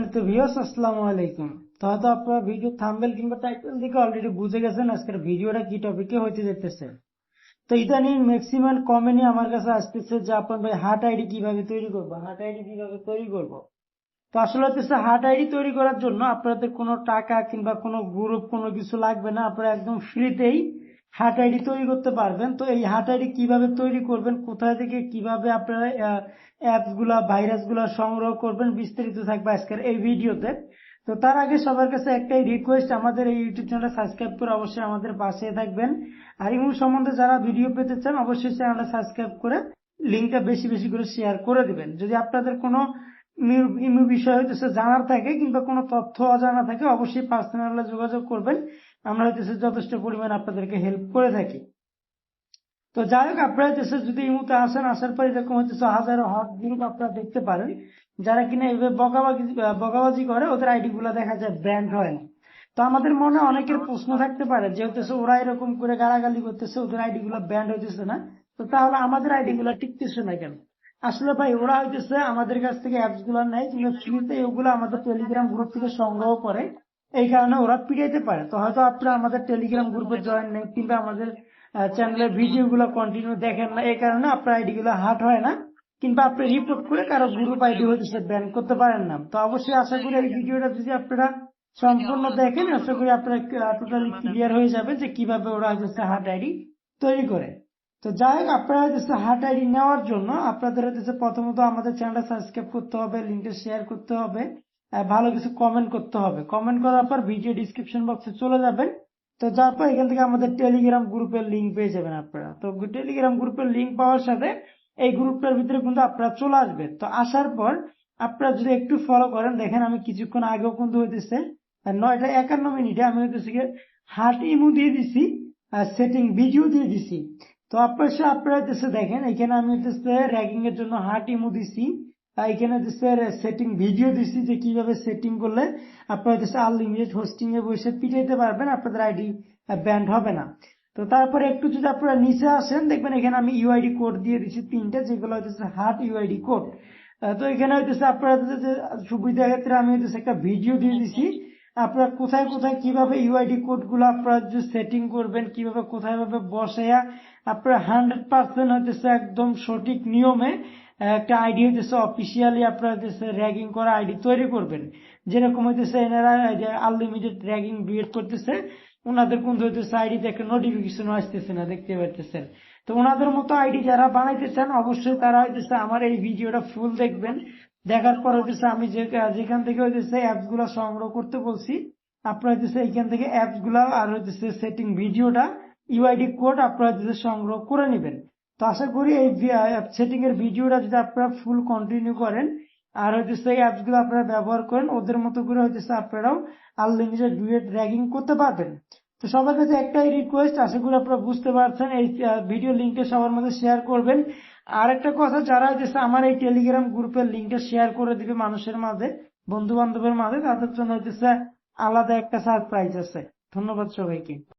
সম্মানিত ভিউয়ার্স, আসসালামু আলাইকুম। তো হয়তো আপনারা ভিডিও থাম্বনেল কিংবা টাইটেল দেখে অলরেডি বুঝে গেছেন আজকের ভিডিওটা কি টপিকে হইতে যেতেছে। তো ইদানিং ম্যাক্সিমাম কমেন্টই আমার কাছে আসতেছে যে আপনার ভাই হার্ট আইডি কিভাবে তৈরি করবো। তো আসলে হচ্ছে হার্ট আইডি তৈরি করার জন্য আপনাদের কোনো টাকা কিংবা কোনো গ্রুপ কোনো কিছু লাগবে না, আপনারা একদম ফ্রিতেই হার্ট আইডি তৈরি করতে পারবেন। তো এই হার্ট আইডি কিভাবে তৈরি করবেন, কোথায় থেকে কিভাবে আপনারা অ্যাপস গুলা ভাইরাস গুলা সংগ্রহ করবেন, বিস্তারিত থাকবে আজকের এই ভিডিওতে। তো তার আগে সবার কাছে একটাই রিকোয়েস্ট, আমাদের এই ইউটিউব চ্যানেল সাবস্ক্রাইব করে অবশ্যই আমাদের পাশে থাকবেন। আর ইমু সম্বন্ধে যারা ভিডিও পেতে চান অবশ্যই চ্যানেলটা সাবস্ক্রাইব করে লিঙ্কটা বেশি বেশি করে শেয়ার করে দিবেন। যদি আপনাদের কোনো ইমু বিষয় হইতেছে জানার থাকে কিংবা কোনো তথ্য অজানা থাকে অবশ্যই পার্সোনালে যোগাযোগ করবেন, আমরা হইতেছে যথেষ্ট পরিমাণ আপনাদেরকে হেল্প করে থাকি। তো যাই হোক, আপনারা হইতেছে যদি ইমুতে আসেন, আসার পর এরকম হইতেছে হাজারো হট গ্রুপ আপনারা দেখতে পারেন, যারা কিনা এইভাবে বকাবাজি করে, ওদের আইডি গুলা দেখা যায় ব্যান্ড হয় না। তো আমাদের মনে অনেকের প্রশ্ন থাকতে পারে যে হইতেছে ওরা এরকম করে গালাগালি করতেছে, ওদের আইডি গুলা ব্যান্ড হইতেছে না, তো তাহলে আমাদের আইডি গুলা টিকতেছে না কেন? আসলে ভাই, ওরা হইতেছে আমাদের কাছ থেকে অ্যাপস গুলো নেয় কিংবা ফ্রিতে ওগুলো আমাদের টেলিগ্রাম গ্রুপ থেকে সংগ্রহ করে, এই কারণে ওরা পিড়াইতে পারে। তো হয়তো আপনারা আমাদের টেলিগ্রাম গ্রুপে জয়েন নেই কিংবা আমাদের চ্যানেলের ভিডিও গুলো কন্টিনিউ দেখেন না, এই কারণে আপনার আইডি গুলো হার্ট হয় না কিংবা আপনি রিপোর্ট করে কারো গ্রুপ আইডি হইতেছে ব্যান করতে পারেন না। তো অবশ্যই আশা করি এই ভিডিওটা যদি আপনারা সম্পূর্ণ দেখেন, আশা করি আপনারা টোটালি ক্লিয়ার হয়ে যাবে যে কিভাবে ওরা হচ্ছে হার্ট আইডি তৈরি করে। তো যাই হোক, আপনারা হচ্ছে হার্ট আইডি নেওয়ার জন্য আপনাদের হচ্ছে প্রথমত আমাদের চ্যানেলটা সাবস্ক্রাইব করতে হবে, লিঙ্কটা শেয়ার করতে হবে, ভালো কিছু কমেন্ট করতে হবে। কমেন্ট করার পর ভিডিও ডিসক্রিপশন বক্সে চলে যাবেন। তো যার পর এখান থেকে আমাদের টেলিগ্রাম গ্রুপের লিঙ্ক পেয়ে যাবেন আপনারা। তো টেলিগ্রাম গ্রুপের লিঙ্ক পাওয়ার সাথে এই গ্রুপটার ভিতরে কিন্তু আপনারা চলে আসবেন। তো আসার পর আপনারা যদি একটু ফলো করেন, দেখেন আমি কিছুক্ষণ আগেও কিন্তু হইতেছে 9:51 আমি হইতেছে হার্ট ইমো দিয়ে দিছি, সেটিং ভিডিও দিয়ে দিছি। তো আপনারা হইতেছে দেখেন, এখানে আমি হইতেছে র্যাগিং এর জন্য হার্ট ইমো দিছি, এখানে হচ্ছে সেটিং ভিডিও দিছি যে কিভাবে সেটিং করলে আপনারা হচ্ছে আনলিমিটেড হোস্টিং এ বসে পিটাইতে পারবেন, আপনাদের আইডি ব্যান্ড হবে না। তো তারপরে একটু যদি আপনারা নিচে আসেন, দেখবেন এখানে আমি ইউআইডি কোড দিয়ে দিচ্ছি 3টা, যেগুলো হচ্ছে হার্ট ইউআইডি কোড। তো এখানে হচ্ছে আপনারা সুবিধা ক্ষেত্রে আমি হচ্ছে একটা ভিডিও দিয়ে দিচ্ছি, আপনারা কোথায় কোথায় কিভাবে ইউআইডি কোড গুলো আপনারা যে সেটিং করবেন, কিভাবে কোথায় ভাবে বসাইয়া আপনারা 100% হচ্ছে একদম সঠিক নিয়মে একটা আইডি হইতেছে অফিসিয়ালি আপনারা হইতেছে র্যাগিং করা আইডি তৈরি করবেন। যেরকম হইতেছে এনারা আনলিমিটেড র্যাগিং বিএড করতেছে, ওনাদের কিন্তু হইতেছে আইডিতে একটা নোটিফিকেশন আসতেছে না, দেখতে পাচ্ছেন। তো ওনাদের মতো আইডি যারা বানাইতে চান অবশ্যই তারা হইতেছে আমার এই ভিডিওটা ফুল দেখবেন। দেখার পর হইতেছে আমি যেখান থেকে হইতেছে অ্যাপস গুলা সংগ্রহ করতে বলছি, আপনারা হইতেছে এইখান থেকে অ্যাপস গুলা আর হইতেছে সেটিং ভিডিওটা ইউআইডি কোড আপনারা হইতেছে সংগ্রহ করে নেবেন। তো আশা করি এই সেটিং এর ভিডিওটা যদি আপনারা ফুল কন্টিনিউ করেন আর হইতেছে এই অ্যাপস গুলো আপনারা ব্যবহার করেন, ওদের মতো করে হইতেছে আপনারাও আনলিমিটেড ডুয়েট র্যাগিং করতে পারবেন। তো সবার কাছে একটাই রিকোয়েস্ট, আশা করি আপনারা বুঝতে পারছেন, এই ভিডিও লিঙ্কটা সবার মধ্যে শেয়ার করবেন। আর একটা কথা, যারা হইতেছে আমার এই টেলিগ্রাম গ্রুপের লিঙ্কটা শেয়ার করে দিবে মানুষের মাঝে, বন্ধু বান্ধবের মাঝে, তাদের জন্য হইতেছে আলাদা একটা সারপ্রাইজ আছে। ধন্যবাদ সবাইকে।